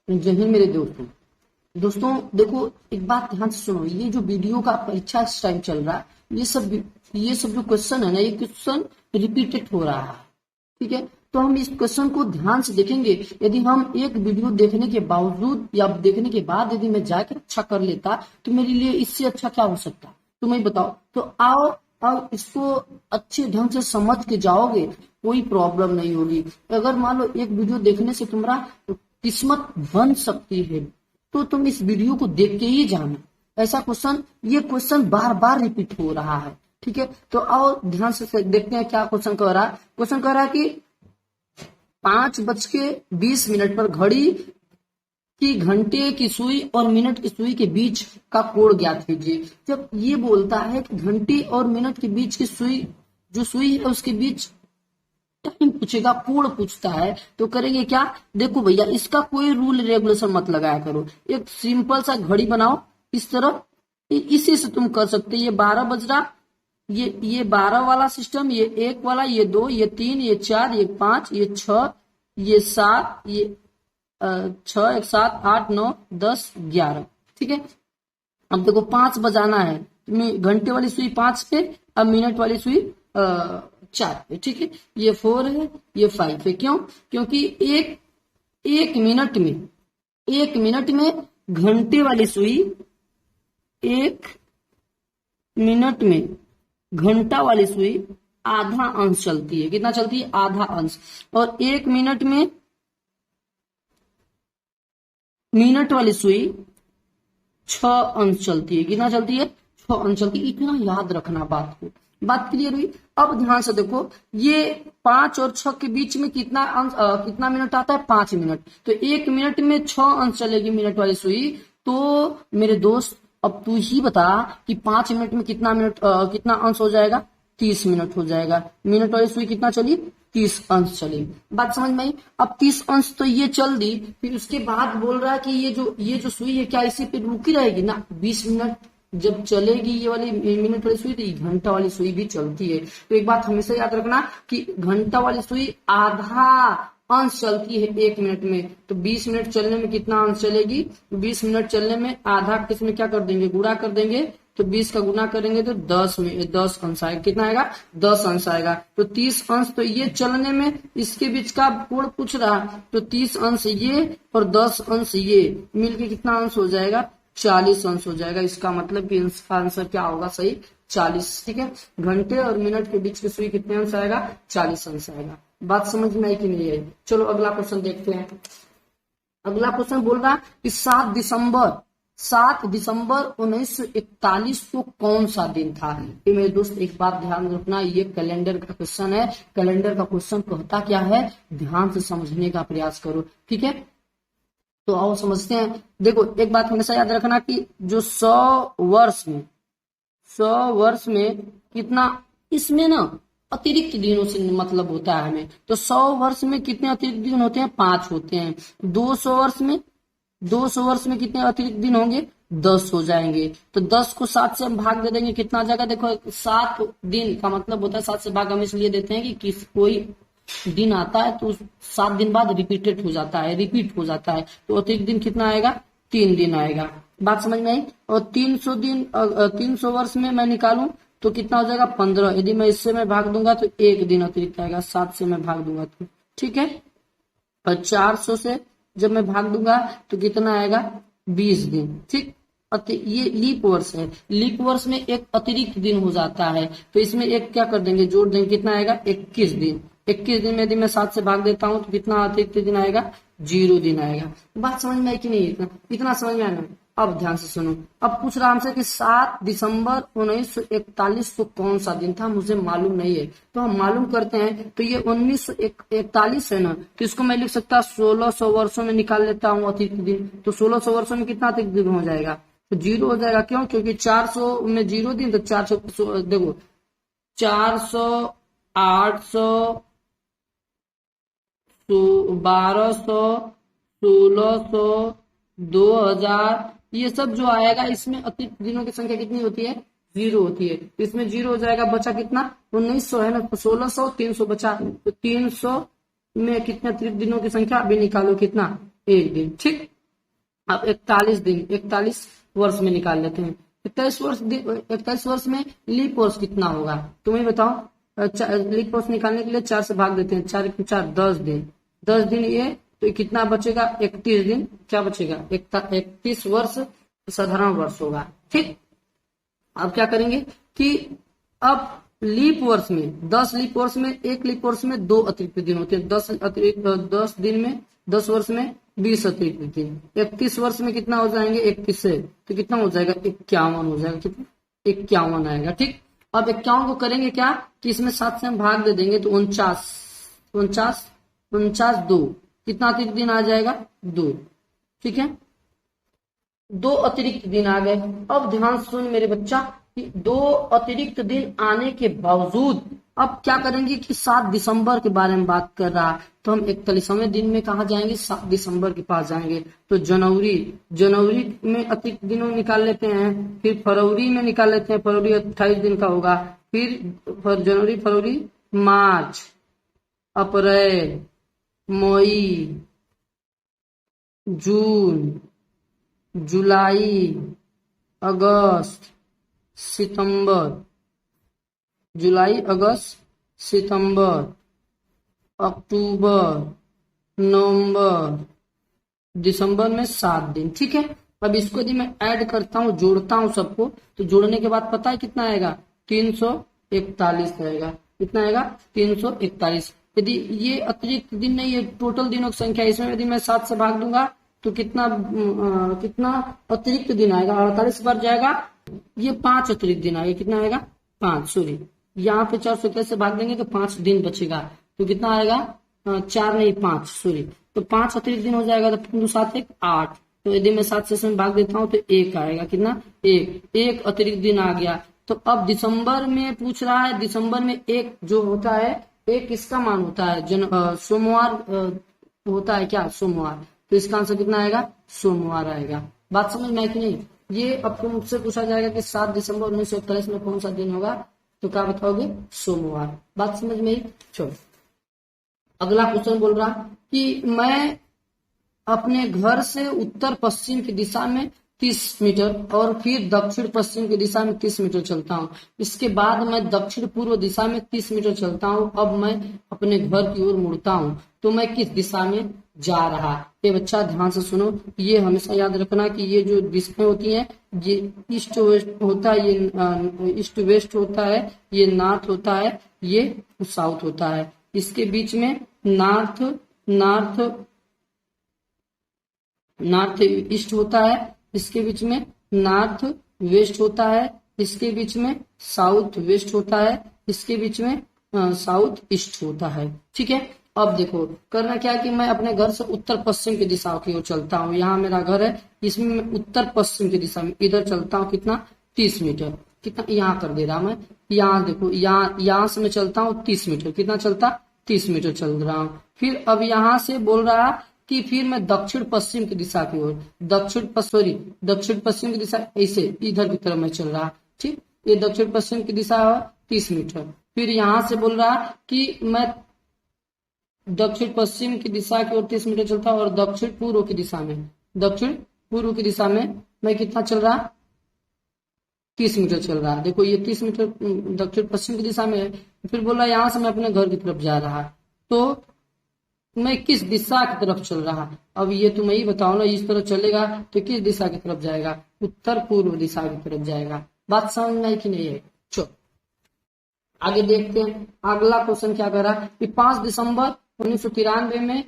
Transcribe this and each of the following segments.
जय हिंद मेरे दोस्तों। दोस्तों देखो, एक बात ध्यान से सुनो। ये जो वीडियो का परीक्षा इस टाइम चल रहा है, ये सब जो क्वेश्चन है ना, ये क्वेश्चन रिपीटेड हो रहा है। ठीक है, तो हम इस क्वेश्चन को ध्यान से देखेंगे। यदि हम एक वीडियो देखने के बावजूद या देखने के बाद यदि मैं जाकर अच्छा कर लेता, तो मेरे लिए इससे अच्छा क्या हो सकता, तुम ही बताओ। तो आओ अब इसको अच्छे ढंग से समझ के जाओगे, कोई प्रॉब्लम नहीं होगी। अगर मान लो एक वीडियो देखने से तुम्हारा किस्मत बन सकती है, तो तुम इस वीडियो को देख के ही जाना। ऐसा क्वेश्चन, ये क्वेश्चन बार बार रिपीट हो रहा है। ठीक है, तो आओ ध्यान से देखते हैं क्या क्वेश्चन कह रहा है। क्वेश्चन कह रहा है कि 5:20 पर घड़ी की घंटे की सुई और मिनट की सुई के बीच का कोण ज्ञात कीजिए। जब ये बोलता है कि घंटे और मिनट के बीच की सुई, जो सुई है उसके बीच टाइम पूछेगा, कोण पूछता है, तो करेंगे क्या। देखो भैया, इसका कोई रूल रेगुलेशन मत लगाया करो। एक सिंपल सा घड़ी बनाओ इस तरह, इसी से तुम कर सकते। ये 12 बज रहा, ये 12 वाला सिस्टम, ये 1 वाला, ये 2, ये 3, ये 4, ये 5, ये 6, ये 7, ये 6, 1, 7, 8, 9, 10, 11। ठीक है, अब देखो 5 बजाना है, घंटे वाली सुई 5 पे, अब मिनट वाली सुई 4 पे। ठीक है, ये 4 है, ये 5 है। क्यों? क्योंकि एक मिनट में घंटे वाली सुई, 1 मिनट में घंटा वाली सुई आधा अंश चलती है। कितना चलती है? आधा अंश। और 1 मिनट में मिनट वाली सुई 6 अंश चलती है। कितना चलती है? 6 अंश चलती है। इतना याद रखना बात को। बात क्लियर हुई? अब ध्यान से देखो, ये 5 और 6 के बीच में कितना अंश, कितना मिनट आता है? 5 मिनट। तो 1 मिनट में 6 अंश चलेगी मिनट वाली सुई। तो मेरे दोस्त, अब तू ही बता कि 5 मिनट में कितना अंश हो जाएगा? 30 मिनट हो जाएगा। मिनट वाली सुई कितना चली? 30 अंश चली। बात समझ में आई? अब 30 अंश तो ये चल दी, फिर उसके बाद बोल रहा है कि ये जो सुई है, क्या इसी पे रुकी रहेगी ना? 20 मिनट जब चलेगी ये वाली मिनट वाली सुई, तो ये घंटा वाली सुई भी चलती है। तो एक बात हमेशा याद रखना कि घंटा वाली सुई आधा अंश चलती है 1 मिनट में। तो 20 मिनट चलने में कितना अंश चलेगी? 20 मिनट चलने में आधा किसमें क्या कर देंगे? गुणा कर देंगे। तो 20 का गुना करेंगे तो 10 अंश आएगा। कितना आएगा? 10 अंश आएगा। तो 30 अंश तो ये चलने में, इसके बीच का कोण पूछ रहा, तो 30 अंश ये और 10 अंश ये मिलके कितना अंश हो जाएगा? 40 अंश हो जाएगा। इसका मतलब कि इसका आंसर क्या होगा? सही 40। ठीक है, घंटे और मिनट के बीच की सुई कितने अंश आएगा? 40 अंश आएगा। बात समझ में आई कि नहीं आई? चलो अगला क्वेश्चन देखते हैं। अगला क्वेश्चन बोल रहा है कि 7 दिसंबर 1941 को कौन सा दिन था? ये मेरे दोस्त एक बात ध्यान रखना, ये कैलेंडर का क्वेश्चन है। कैलेंडर का क्वेश्चन कहता क्या है, ध्यान से समझने का प्रयास करो। ठीक है, तो आओ समझते हैं। देखो एक बात हमेशा याद रखना कि जो 100 वर्ष में कितना, इसमें ना अतिरिक्त दिनों से मतलब होता है हमें। तो 100 वर्ष में कितने अतिरिक्त दिन होते हैं? 5 होते हैं। 200 वर्ष में कितने अतिरिक्त दिन होंगे? 10 हो जाएंगे। तो 10 को 7 से हम भाग दे देंगे, कितना आ जाएगा? देखो 7 दिन का मतलब होता है, 7 से भाग हम इसलिए देते हैं कि कोई दिन आता है तो 7 दिन बाद रिपीट हो जाता है। तो अतिरिक्त दिन कितना आएगा? 3 दिन आएगा। बात समझ में आई? और 300 वर्ष में मैं निकालूं तो कितना हो जाएगा? 15। यदि मैं इससे मैं भाग दूंगा तो 1 दिन अतिरिक्त आएगा। 7 से मैं भाग दूंगा तो, ठीक है। और 400 से जब मैं भाग दूंगा तो कितना आएगा? 20 दिन। ठीक, ये लीप वर्ष है। लीप वर्ष में एक अतिरिक्त दिन हो जाता है, तो इसमें एक क्या कर देंगे? जोड़ देंगे। कितना आएगा? 21 दिन। 21 दिन में यदि मैं 7 से भाग देता हूं तो कितना अतिरिक्त दिन आएगा? 0 दिन आएगा। बात समझ में आई कि नहीं? इतना समझ में आया ना? अब ध्यान से सुनो। अब पूछ रहा हमसे कि 7 दिसंबर 1941 को कौन सा दिन था? मुझे मालूम नहीं है, तो हम मालूम करते हैं। तो ये 1941 है ना, तो इसको मैं लिख सकता 1600 वर्षों में निकाल लेता हूँ अतिरिक्त दिन। तो 1600 वर्षों में कितना अतिरिक्त दिन हो जाएगा? तो 0 हो जाएगा। क्यों? क्योंकि 400 में 0 दिन, तो 400 देखो 400, 800, 1200, 1600, 2000, ये सब जो आएगा इसमें अतिरिक्त दिनों की संख्या कितनी होती है? 0 होती है। तो इसमें 0 हो जाएगा। बचा कितना? 1900 है ना, तो 1600, 300 बचा। तो 300 में कितने अतिरिक्त दिनों की संख्या अभी निकालो? कितना? 1 दिन। ठीक, अब 41 दिन 41 वर्ष में निकाल लेते हैं। 41 वर्ष में लीप वर्ष कितना होगा तुम्हें बताओ। लीप वर्ष निकालने के लिए 4 से भाग देते हैं, 4 4 10 दिन, 10 दिन ये तो कितना बचेगा 31 दिन, क्या बचेगा 31 वर्ष साधारण वर्ष होगा। ठीक, अब क्या करेंगे कि अब लीप वर्ष में 10 लीप वर्ष में एक लीप वर्ष में 2 अतिरिक्त दिन होते हैं, 10 दिन में 10 वर्ष में 20 अतिरिक्त दिन, 31 वर्ष में कितना हो जाएंगे 31 से तो कितना हो जाएगा 51 हो जाएगा, कितना 51 आएगा। ठीक, अब 51 को करेंगे क्या कि इसमें 7 से हम भाग दे देंगे तो 49 2 कितना अतिरिक्त दिन आ जाएगा 2। ठीक है, 2 अतिरिक्त दिन आ गए। अब ध्यान सुन मेरे बच्चा कि 2 अतिरिक्त दिन आने के बावजूद अब क्या करेंगे कि 7 दिसंबर के बारे में बात कर रहा तो हम 41वें दिन में कहा जाएंगे 7 दिसंबर के पास जाएंगे। तो जनवरी में अतिरिक्त दिनों निकाल लेते हैं, फिर फरवरी में निकाल लेते हैं, फरवरी 28 दिन का होगा, फिर जनवरी फरवरी मार्च अप्रैल मई जून जुलाई अगस्त सितंबर, जुलाई अगस्त सितंबर अक्टूबर नवंबर दिसंबर में 7 दिन। ठीक है, अब इसको यदि मैं ऐड करता हूँ जोड़ता हूँ सबको तो जोड़ने के बाद पता है कितना आएगा 341 आएगा। कितना आएगा 341। यदि ये अतिरिक्त दिन नहीं ये टोटल दिनों की संख्या, इसमें यदि मैं 7 से भाग दूंगा तो कितना अतिरिक्त दिन आएगा 48 बार जाएगा, ये 5 अतिरिक्त दिन आएगा। कितना आएगा 5, सॉरी यहाँ पे 4 से भाग देंगे तो 5 दिन बचेगा तो कितना आएगा 4 नहीं 5, सॉरी तो 5 अतिरिक्त दिन हो जाएगा तो 7 1 8। तो यदि मैं 7 से इसमें भाग देता हूँ तो 1 आएगा, कितना 1 अतिरिक्त दिन आ गया। तो अब दिसंबर में पूछ रहा है, दिसंबर में 1 जो होता है 1 किसका मान होता है सोमवार होता है क्या सोमवार, तो इसका आंसर कितना आएगा सोमवार आएगा। बात समझ में आई कि नहीं। ये आपको मुझसे पूछा जाएगा कि 7 दिसंबर 1941 में कौन सा दिन होगा तो क्या बताओगे सोमवार। बात समझ में आई। चलो अगला क्वेश्चन बोल रहा कि मैं अपने घर से उत्तर पश्चिम की दिशा में 30 मीटर और फिर दक्षिण पश्चिम की दिशा में 30 मीटर चलता हूँ, इसके बाद मैं दक्षिण पूर्व दिशा में 30 मीटर चलता हूँ, अब मैं अपने घर की ओर मुड़ता हूँ तो मैं किस दिशा में जा रहा। ये बच्चा ध्यान से सुनो, ये हमेशा याद रखना कि ये जो दिशाएं होती हैं ये ईस्ट वेस्ट होता है, ये ईस्ट वेस्ट होता है, ये नॉर्थ होता है, ये साउथ होता है, इसके बीच में नॉर्थ ईस्ट होता है, इसके बीच में नॉर्थ वेस्ट होता है, इसके बीच में साउथ वेस्ट होता है, इसके बीच में साउथ ईस्ट होता है। ठीक है, अब देखो करना क्या कि मैं अपने घर से उत्तर पश्चिम की दिशा की ओर चलता हूँ। यहाँ मेरा घर है, इसमें मैं उत्तर पश्चिम की दिशा में इधर चलता हूँ, कितना 30 मीटर, कितना यहाँ कर दे रहा मैं, यहाँ देखो यहाँ से मैं चलता हूँ 30 मीटर, कितना चलता 30 मीटर चल रहा हूँ। फिर अब यहाँ से बोल रहा कि फिर मैं दक्षिण पश्चिम की दिशा की ओर दक्षिण पश्चिम की दिशा ऐसे इधर की तरफ मैं चल रहा। ठीक, ये दक्षिण पश्चिम की दिशा है 30 मीटर। फिर यहाँ से बोल रहा कि मैं दक्षिण पश्चिम की दिशा की ओर 30 मीटर चलता और दक्षिण पूर्व की दिशा में मैं कितना चल रहा 30 मीटर चल रहा। देखो ये 30 मीटर दक्षिण पश्चिम की दिशा में है। फिर बोला यहाँ से मैं अपने घर की तरफ जा रहा, तो मैं किस दिशा की तरफ चल रहा। अब ये तुम ही बताओ ना, इस तरह चलेगा तो किस दिशा की तरफ जाएगा, उत्तर पूर्व दिशा की तरफ जाएगा। बात समझ में आई कि नहीं है। चलो आगे देखते हैं अगला क्वेश्चन क्या कर रहा कि 5 दिसंबर 1993 में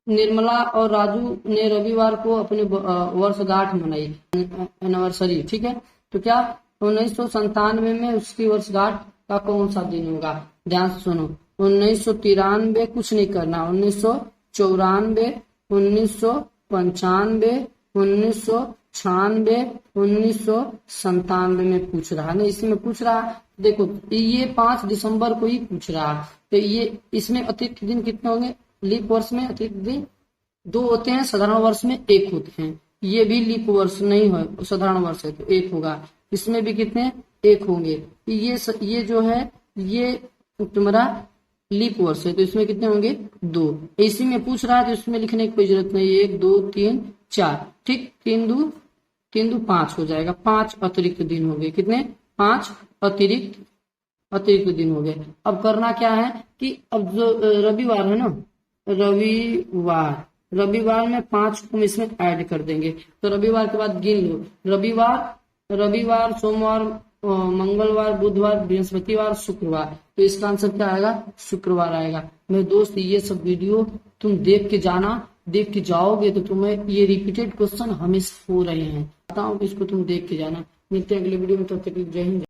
निर्मला और राजू ने रविवार को अपनी वर्षगांठ मनाई, एनिवर्सरी। ठीक है, तो क्या 1997 में उसकी वर्षगांठ का कौन सा दिन होगा। ध्यान से सुनो, 1993 कुछ नहीं करना, 1994 1995 1996 1997 में पूछ रहा ना, इसमें पूछ रहा। देखो ये 5 दिसंबर को ही पूछ रहा, तो ये इसमें अतिरिक्त दिन कितने होंगे। लीप वर्ष में अतिरिक्त दिन 2 होते हैं, साधारण वर्ष में 1 होते हैं। ये भी लीप वर्ष नहीं है, साधारण वर्ष है तो 1 होगा। इसमें भी कितने 1 होंगे। ये जो है ये तुम्हारा लीप वर्ष है तो इसमें कितने होंगे 2। इसी में पूछ रहा है तो इसमें लिखने की कोई जरूरत नहीं, 1 2 3 4, ठीक, 3 दू 5 हो जाएगा, 5 अतिरिक्त दिन हो गए, कितने 5 अतिरिक्त दिन हो गए। अब करना क्या है कि अब जो रविवार है ना, रविवार में 5 को हम इसमें ऐड कर देंगे, तो रविवार के बाद गिन लो, रविवार सोमवार मंगलवार बुधवार बृहस्पतिवार शुक्रवार, तो इसका आंसर क्या आएगा, शुक्रवार आएगा। मेरे दोस्त ये सब वीडियो तुम देख के जाना, देख के जाओगे तो तुम्हें ये रिपीटेड क्वेश्चन हमेशा हो रहे हैं, बताओ इसको तुम देख के जाना। मिलते हैं अगले वीडियो में, तब तक जय हिंद।